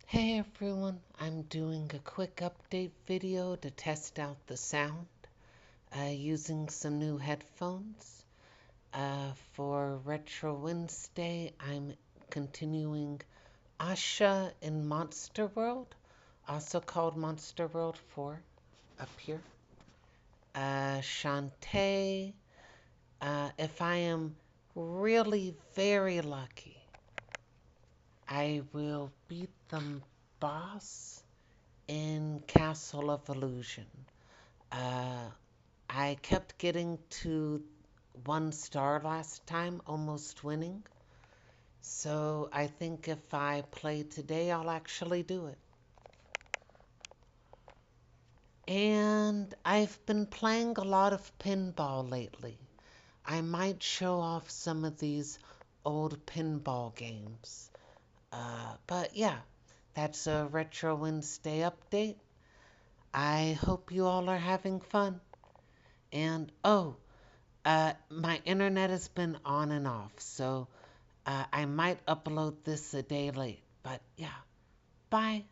Hey everyone, I'm doing a quick update video to test out the sound using some new headphones. For Retro Wednesday, I'm continuing Asha in Monster World, also called Monster World 4 up here. Shantae, if I am really very lucky, I will beat the boss in Castle of Illusion. Uh, I kept getting to 1 star last time, almost winning. So I think if I play today, I'll actually do it. And I've been playing a lot of pinball lately. I might show off some of these old pinball games. But yeah, that's a Retro Wednesday update. I hope you all are having fun. And oh, my internet has been on and off, so I might upload this a day late. But yeah, bye.